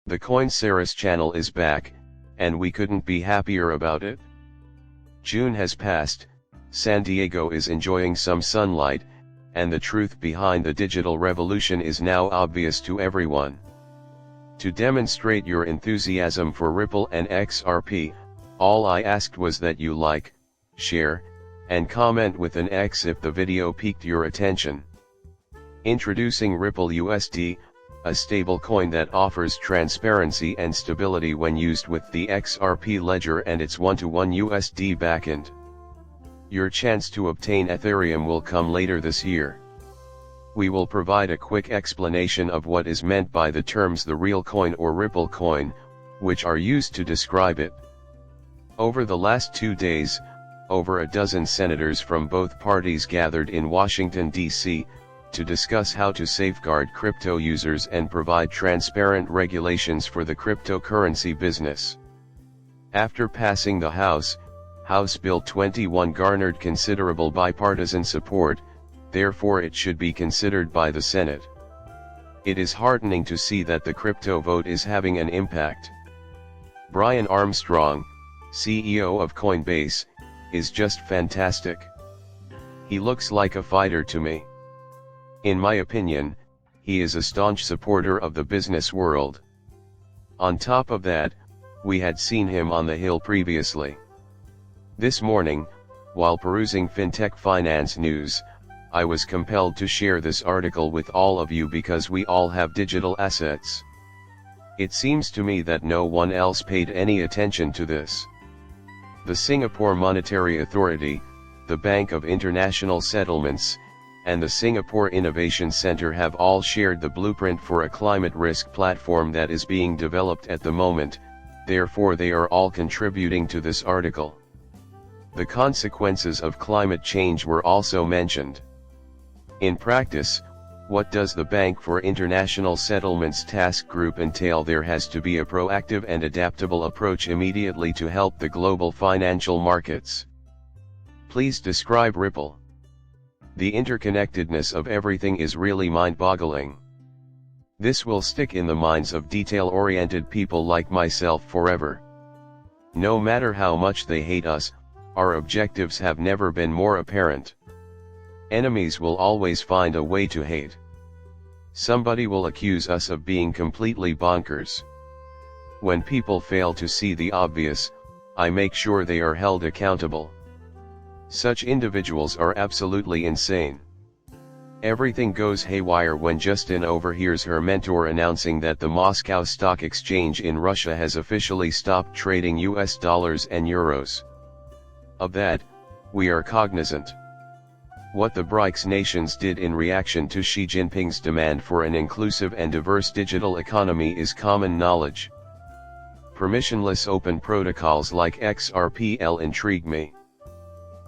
The Coinceras channel is back, and we couldn't be happier about it. June has passed, San Diego is enjoying some sunlight, and the truth behind the digital revolution is now obvious to everyone. To demonstrate your enthusiasm for Ripple and XRP, all I asked was that you like, share, and comment with an X if the video piqued your attention. Introducing Ripple USD, a stablecoin that offers transparency and stability when used with the XRP ledger and its one-to-one USD backend. Your chance to obtain Ethereum will come later this year. We will provide a quick explanation of what is meant by the terms the real coin or Ripple coin, which are used to describe it. Over the last 2 days, over a dozen senators from both parties gathered in Washington, D.C., to discuss how to safeguard crypto users and provide transparent regulations for the cryptocurrency business. After passing the House Bill 21 garnered considerable bipartisan support, therefore it should be considered by the Senate. It is heartening to see that the crypto vote is having an impact. Brian Armstrong, CEO of Coinbase, is just fantastic. He looks like a fighter to me. In my opinion, he is a staunch supporter of the business world. On top of that, we had seen him on the Hill previously. This morning, while perusing fintech finance news, I was compelled to share this article with all of you because we all have digital assets. It seems to me that no one else paid any attention to this. The Singapore Monetary Authority, the Bank of International Settlements, and the Singapore Innovation Center have all shared the blueprint for a climate risk platform that is being developed at the moment, therefore they are all contributing to this article. The consequences of climate change were also mentioned. In practice, what does the Bank for International Settlements task group entail? There has to be a proactive and adaptable approach immediately to help the global financial markets. Please describe Ripple. The interconnectedness of everything is really mind-boggling. This will stick in the minds of detail-oriented people like myself forever. No matter how much they hate us, our objectives have never been more apparent. Enemies will always find a way to hate. Somebody will accuse us of being completely bonkers. When people fail to see the obvious, I make sure they are held accountable. Such individuals are absolutely insane. Everything goes haywire when Justin overhears her mentor announcing that the Moscow Stock Exchange in Russia has officially stopped trading US dollars and euros. Of that, we are cognizant. What the Brics nations did in reaction to Xi Jinping's demand for an inclusive and diverse digital economy is common knowledge. Permissionless open protocols like XRP intrigue me.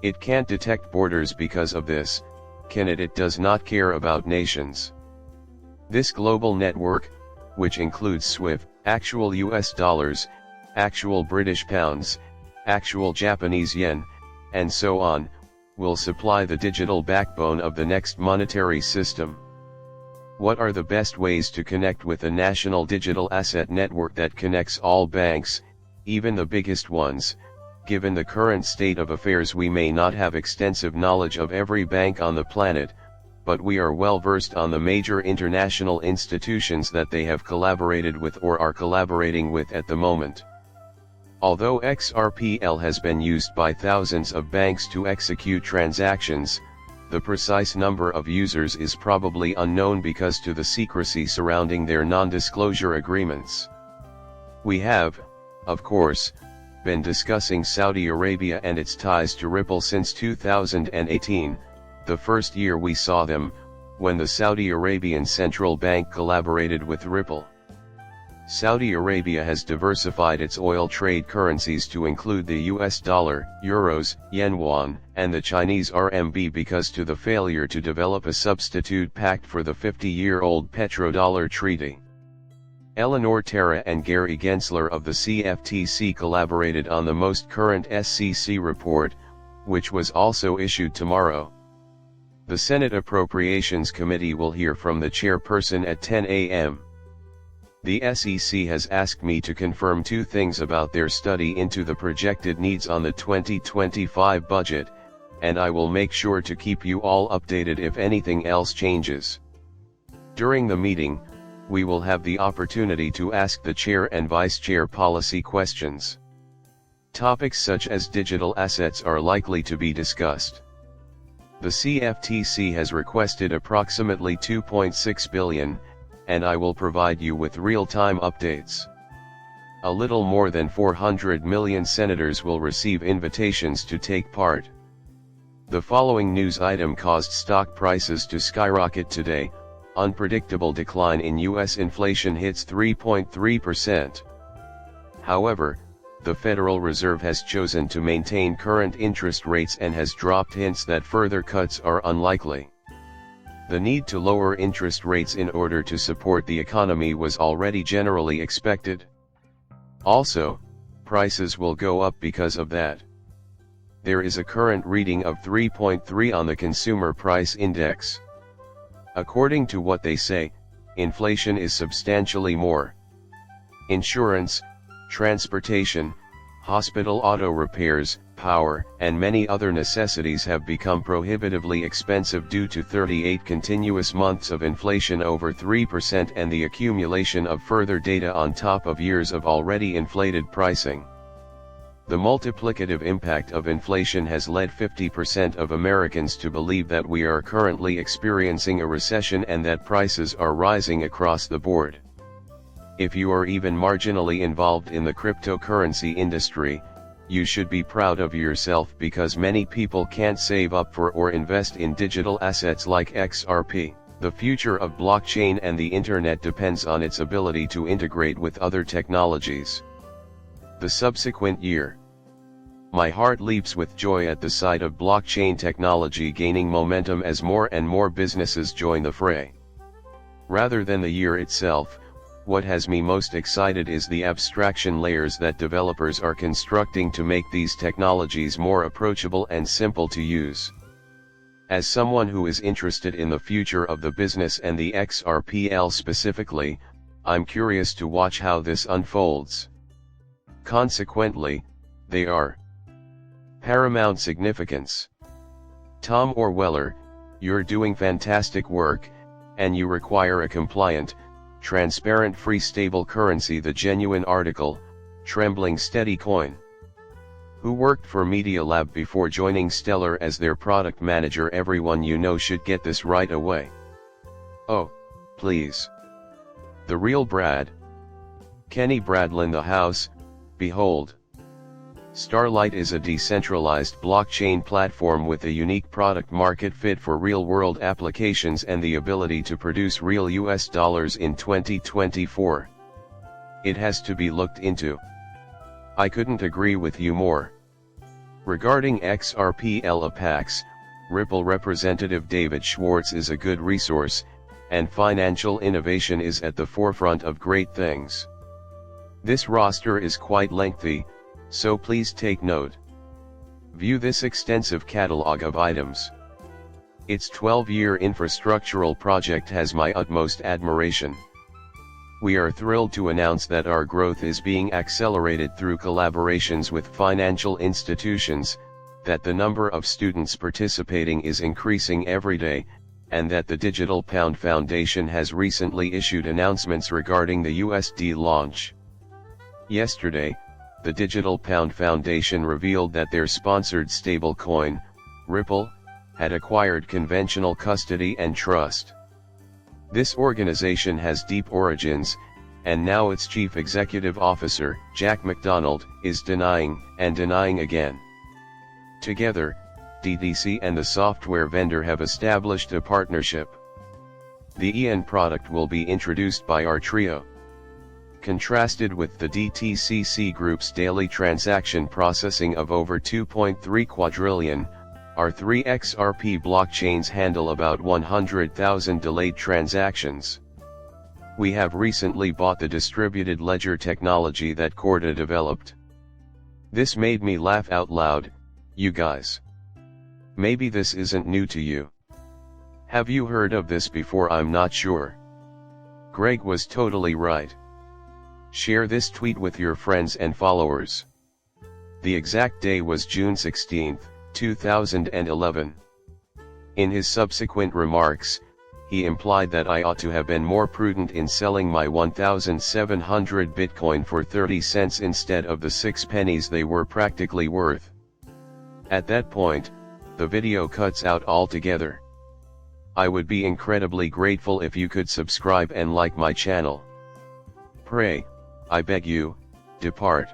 It can't detect borders because of this, can it? It does not care about nations. This global network, which includes SWIFT, actual US dollars, actual British pounds, actual Japanese yen, and so on, will supply the digital backbone of the next monetary system. What are the best ways to connect with a national digital asset network that connects all banks, even the biggest ones? Given the current state of affairs, we may not have extensive knowledge of every bank on the planet, but we are well versed on the major international institutions that they have collaborated with or are collaborating with at the moment. Although XRPL has been used by thousands of banks to execute transactions, the precise number of users is probably unknown because to the secrecy surrounding their non-disclosure agreements. We have, of course, been discussing Saudi Arabia and its ties to Ripple since 2018, the first year we saw them, when the Saudi Arabian Central Bank collaborated with Ripple. Saudi Arabia has diversified its oil trade currencies to include the US dollar, euros, yen yuan, and the Chinese RMB because to the failure to develop a substitute pact for the 50-year-old petrodollar treaty. Eleanor Terra and Gary Gensler of the CFTC collaborated on the most current SEC report, which was also issued tomorrow. The Senate Appropriations Committee will hear from the chairperson at 10 a.m. The SEC has asked me to confirm two things about their study into the projected needs on the 2025 budget, and I will make sure to keep you all updated if anything else changes. During the meeting, we will have the opportunity to ask the chair and vice chair policy questions. Topics such as digital assets are likely to be discussed. The CFTC has requested approximately $2.6 billion, and I will provide you with real-time updates. A little more than 400 million senators will receive invitations to take part. The following news item caused stock prices to skyrocket today. Unpredictable decline in U.S. inflation hits 3.3%. However, the Federal Reserve has chosen to maintain current interest rates and has dropped hints that further cuts are unlikely. The need to lower interest rates in order to support the economy was already generally expected. Also, prices will go up because of that. There is a current reading of 3.3 on the Consumer Price Index. According to what they say, inflation is substantially more. Insurance, transportation, hospital auto repairs, power, and many other necessities have become prohibitively expensive due to 38 continuous months of inflation over 3% and the accumulation of further data on top of years of already inflated pricing. The multiplicative impact of inflation has led 50% of Americans to believe that we are currently experiencing a recession and that prices are rising across the board. If you are even marginally involved in the cryptocurrency industry, you should be proud of yourself because many people can't save up for or invest in digital assets like XRP. The future of blockchain and the internet depends on its ability to integrate with other technologies. The subsequent year. My heart leaps with joy at the sight of blockchain technology gaining momentum as more and more businesses join the fray. Rather than the year itself, what has me most excited is the abstraction layers that developers are constructing to make these technologies more approachable and simple to use. As someone who is interested in the future of the business and the XRPL specifically, I'm curious to watch how this unfolds. Consequently, they are paramount significance. Tom Orweller, you're doing fantastic work, and you require a compliant, transparent free stable currency. The Genuine article, Trembling Steady Coin. Who worked for Media Lab before joining Stellar as their product manager. Everyone you know should get this right away. Oh, please. The real Brad. Kenny Bradlin. The house. Behold. Starlight is a decentralized blockchain platform with a unique product market fit for real-world applications and the ability to produce real US dollars in 2024. It has to be looked into. I couldn't agree with you more. Regarding XRPL APAX, Ripple representative David Schwartz is a good resource, and financial innovation is at the forefront of great things. This roster is quite lengthy, so please take note. View this extensive catalog of items. Its 12-year infrastructural project has my utmost admiration. We are thrilled to announce that our growth is being accelerated through collaborations with financial institutions, that the number of students participating is increasing every day, and that the Digital Pound Foundation has recently issued announcements regarding the USD launch. Yesterday, the Digital Pound Foundation revealed that their sponsored stablecoin, Ripple, had acquired conventional custody and trust. This organization has deep origins, and now its chief executive officer, Jack McDonald, is denying and denying again. Together, DDC and the software vendor have established a partnership. The EN product will be introduced by our trio. Contrasted with the DTCC Group's daily transaction processing of over 2.3 quadrillion, our 3 XRP blockchains handle about 100,000 delayed transactions. We have recently bought the distributed ledger technology that Corda developed. This made me laugh out loud, you guys. Maybe this isn't new to you. Have you heard of this before? I'm not sure. Greg was totally right. Share this tweet with your friends and followers. The exact day was June 16, 2011. In his subsequent remarks, he implied that I ought to have been more prudent in selling my 1,700 Bitcoin for 30 cents instead of the 6 pennies they were practically worth. At that point, the video cuts out altogether. I would be incredibly grateful if you could subscribe and like my channel. Pray, I beg you, depart.